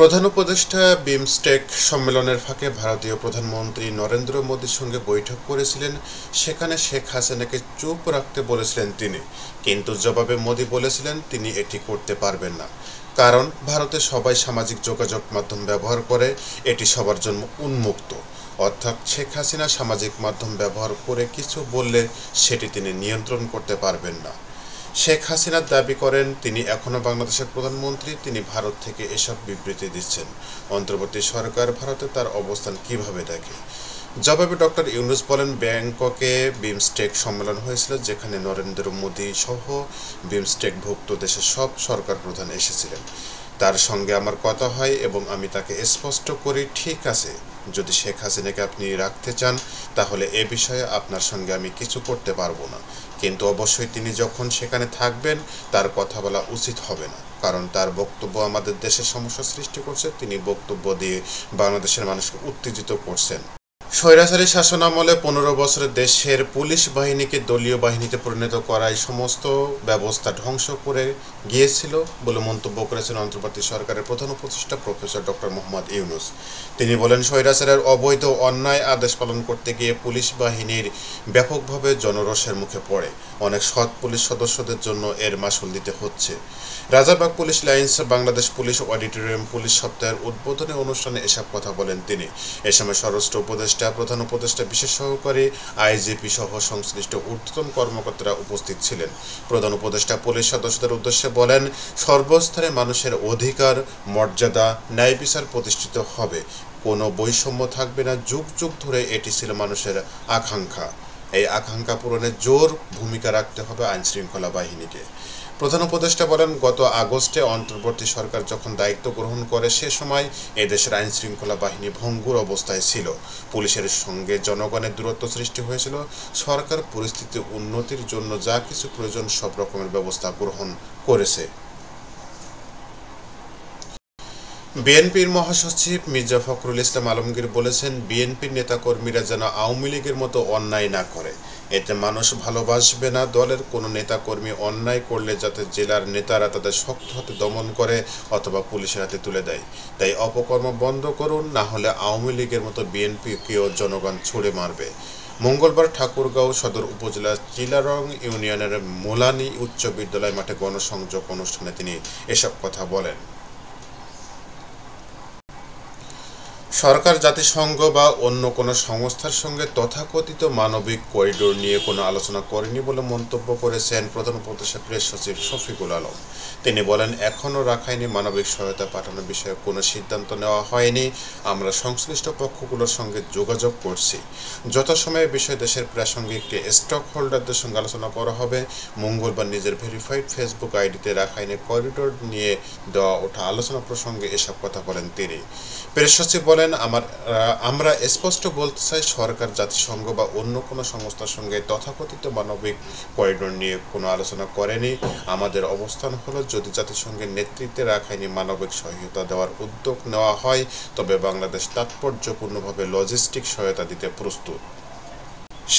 প্রধান উপদেষ্টা বিমস্টেক সম্মেলনের ফাঁকে ভারতীয় প্রধানমন্ত্রী নরেন্দ্র মোদীর সঙ্গে বৈঠক করেছিলেন। সেখানে শেখ হাসিনাকে চুপ রাখতে বলেছিলেন তিনি, কিন্তু জবাবে মোদী বলেছিলেন তিনি এটি করতে পারবেন না, কারণ ভারতে সবাই সামাজিক যোগাযোগ মাধ্যম ব্যবহার করে, এটি সবার জন্য উন্মুক্ত। অর্থাৎ শেখ হাসিনা সামাজিক মাধ্যম ব্যবহার করে কিছু বললে সেটি তিনি নিয়ন্ত্রণ করতে পারবেন না। শেখ হাসিনা দাবি করেন তিনি এখনও বাংলাদেশের প্রধানমন্ত্রী, তিনি ভারত থেকে এসব বিবৃতি দিচ্ছেন। অন্তর্বর্তী সরকার ভারতে তার অবস্থান কিভাবে দেখে? জবাবে ডক্টর ইউনূস বলেন, ব্যাংককে বিমস্টেক সম্মেলন হয়েছিল, যেখানে নরেন্দ্র মোদী সহ বিমস্টেকভুক্ত দেশের সব সরকার প্রধান এসেছিলেন। তার সঙ্গে আমার কথা হয় এবং আমি তাকে স্পষ্ট করি, ঠিক আছে, যদি শেখ হাসিনাকে আপনি রাখতে চান তাহলে এ বিষয়ে আপনার সঙ্গে আমি কিছু করতে পারবো না, কিন্তু অবশ্যই তিনি যখন সেখানে থাকবেন তার কথা বলা উচিত হবে না, কারণ তার বক্তব্য আমাদের দেশে সমস্যা সৃষ্টি করছে। তিনি বক্তব্য দিয়ে বাংলাদেশের মানুষকে উত্তেজিত করছেন। স্বৈরাচারী শাসনামলে 15 বছরে দেশের পুলিশ বাহিনীকে দলীয় বাহিনীতে পরিণত করায় সমস্ত ব্যবস্থা ধ্বংস করে গিয়েছিল বলে মন্তব্য করেছেন অন্তর্বর্তী সরকারের প্রধান উপদেষ্টা প্রফেসর ডক্টর মোহাম্মদ ইউনূস। তিনি বলেন, স্বৈরাচারের অবৈধ অন্যায় আদেশ পালন করতে গিয়ে পুলিশ বাহিনীর ব্যাপকভাবে জনরোষের মুখে পড়ে। অনেক সৎ পুলিশ সদস্যদের জন্য এর মাশুল দিতে হচ্ছে। Rajarbagh police lines Bangladesh police auditorium police সপ্তাহের উদ্বোধনী অনুষ্ঠানে এসব কথা বলেন তিনি। এ সময় স্বরাষ্ট্র উপদেষ্টা, প্রধান উপদেষ্টা, বিশেষ সহকারী আইজিপি সহ সংশ্লিষ্ট ঊর্ধ্বতন কর্মকর্তারা উপস্থিত ছিলেন। প্রধান উপদেষ্টা পুলিশ সদস্যদের উদ্দেশ্যে বলেন, সর্বস্তরে মানুষের অধিকার, মর্যাদা, ন্যায় বিচার প্রতিষ্ঠিত হবে, কোনো বৈষম্য থাকবে না। যুগ যুগ ধরে এটি ছিল মানুষের আকাঙ্ক্ষা। এই আকাঙ্ক্ষা পূরণে জোর ভূমিকা রাখতে হবে আইনশৃঙ্খলা বাহিনীকে। প্রধান উপদেষ্টা বলেন, গত আগস্টে অন্তর্বর্তী সরকার যখন দায়িত্ব গ্রহণ করে সে সময় এদেশের আইনশৃঙ্খলা বাহিনী ভঙ্গুর অবস্থায় ছিল। পুলিশের সঙ্গে জনগণের দূরত্ব সৃষ্টি হয়েছিল। সরকার পরিস্থিতি উন্নতির জন্য যা কিছু প্রয়োজন সব রকমের ব্যবস্থা গ্রহণ করেছে। বিএনপির মহাসচিব মির্জা ফখরুল ইসলাম আলমগীর বলেছেন, বিএনপির নেতাকর্মীরা যেন আওয়ামী লীগের মতো অন্যায় না করে, এতে মানুষ ভালোবাসবে না। দলের কোনো নেতাকর্মী অন্যায় করলে যাতে জেলার নেতারা তাদের শক্ত হাতে দমন করে অথবা পুলিশের হাতে তুলে দেয়। তাই অপকর্ম বন্ধ করুন, না হলে আওয়ামী লীগের মতো বিএনপিকেও জনগণ ছুড়ে মারবে। মঙ্গলবার ঠাকুরগাঁও সদর উপজেলার চিলারং ইউনিয়নের মোলানি উচ্চ বিদ্যালয় মাঠে গণসংযোগ অনুষ্ঠানে তিনি এসব কথা বলেন। সরকার জাতিসংঘ বা অন্য কোনো সংস্থার সঙ্গে তথাকথিত মানবিক করিডোর নিয়ে কোনো আলোচনা করেনি বলে মন্তব্য করেছেন প্রধান উপদেষ্টা প্রেস সচিব শফিকুল আলম। তিনি বলেন, এখনও রাখাইনে মানবিক সহায়তা পাঠানোর বিষয়ে কোনো সিদ্ধান্ত নেওয়া হয়নি। আমরা সংশ্লিষ্ট পক্ষগুলোর সঙ্গে যোগাযোগ করছি। যথাসময়ে বিষয় দেশের প্রাসঙ্গিক স্টক হোল্ডারদের সঙ্গে আলোচনা করা হবে। মঙ্গলবার নিজের ভেরিফাইড ফেসবুক আইডিতে রাখাইনে করিডোর নিয়ে দেওয়া ওঠা আলোচনা প্রসঙ্গে এসব কথা বলেন তিনি। প্রেস সচিব বলেন, আমরা স্পষ্ট বলতে চাই, সরকার জাতিসংঘ বা অন্য কোনো সংস্থার সঙ্গে তথাকথিত মানবিক করিডোর নিয়ে কোনো আলোচনা করেনি। আমাদের অবস্থান হলো, যদি জাতিসংঘের নেতৃত্বে রাখাইনে মানবিক সহায়তা দেওয়ার উদ্যোগ নেওয়া হয় তবে বাংলাদেশ তাৎপর্যপূর্ণভাবে লজিস্টিক সহায়তা দিতে প্রস্তুত।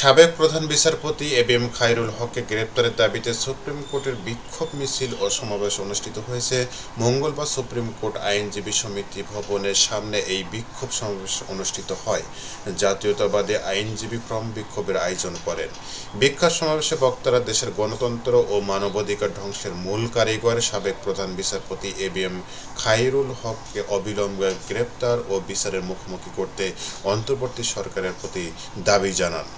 সাবেক প্রধান বিচারপতি এবিএম খায়রুল হককে গ্রেপ্তারের দাবিতে সুপ্রিম কোর্টের বিক্ষোভ মিছিল ও সমাবেশ অনুষ্ঠিত হয়েছে। মঙ্গলবার সুপ্রিম কোর্ট আইনজীবী সমিতি ভবনের সামনে এই বিক্ষোভ সমাবেশ অনুষ্ঠিত হয়। জাতীয়তাবাদী আইনজীবী ফ্রম বিক্ষোভের আয়োজন করেন। বিক্ষোভ সমাবেশে বক্তারা দেশের গণতন্ত্র ও মানবাধিকার ধ্বংসের মূল কারিগর সাবেক প্রধান বিচারপতি এবিএম খায়রুল হককে অবিলম্বে গ্রেপ্তার ও বিচারের মুখোমুখি করতে অন্তর্বর্তী সরকারের প্রতি দাবি জানান।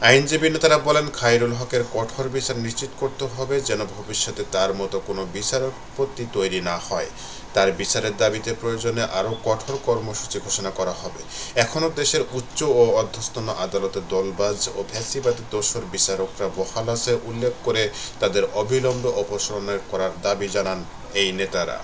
আইনজীবী নেতারা বলেন, খায়রুল হকের কঠোর বিচার নিশ্চিত করতে হবে, যেন ভবিষ্যতে তার মতো কোনো বিচারপতি তৈরি না হয়। তার বিচারের দাবিতে প্রয়োজনে আরও কঠোর কর্মসূচি ঘোষণা করা হবে। এখনও দেশের উচ্চ ও অধস্তন আদালতে দলবাজ ও ফ্যাসিবাদী দোসর বিচারকরা বহাল আছে উল্লেখ করে তাদের অবিলম্বে অপসারণ করার দাবি জানান এই নেতারা।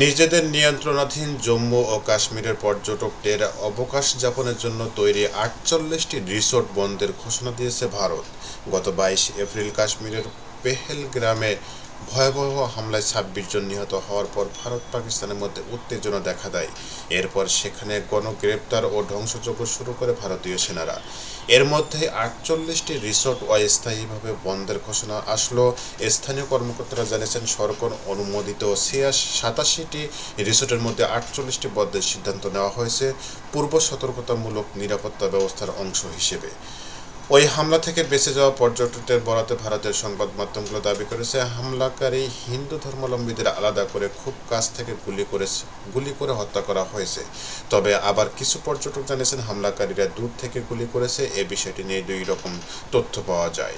নিজেদের নিয়ন্ত্রণাধীন জম্মু ও কাশ্মীরের পর্যটকদের অবকাশ যাপনের জন্য তৈরি 48টি রিসোর্ট বন্ধের ঘোষণা দিয়েছে ভারত। গত 22 এপ্রিল কাশ্মীরের পেহেলগ্রামে ভয়াবহ হামলায় ২৬ জন নিহত হওয়ার পর ভারত পাকিস্তানের মধ্যে উত্তেজনা দেখা দেয়। এরপর সেখানে গণগ্রেপ্তার ও ধ্বংসযজ্ঞ শুরু করে ভারতীয় সেনারা। এর মধ্যে ৪৮টি রিসোর্ট অস্থায়ীভাবে বন্ধের ঘোষণা আসলো। স্থানীয় কর্মকর্তারা জানিয়েছেন, সরকার অনুমোদিত ৮৭টি রিসোর্টের মধ্যে ৪৮টি বন্ধের সিদ্ধান্ত নেওয়া হয়েছে পূর্ব সতর্কতামূলক নিরাপত্তা ব্যবস্থার অংশ হিসেবে। ওই হামলা থেকে বেঁচে যাওয়া পর্যটকদের বরাতে ভারতের সংবাদ মাধ্যমগুলো দাবি করেছে, হামলাকারী হিন্দু ধর্মাবলম্বীদের আলাদা করে খুব কাছ থেকে গুলি করে হত্যা করা হয়েছে। তবে আবার কিছু পর্যটক জানিয়েছেন, হামলাকারীরা দূর থেকে গুলি করেছে। এ বিষয়টি নিয়ে দুই রকম তথ্য পাওয়া যায়।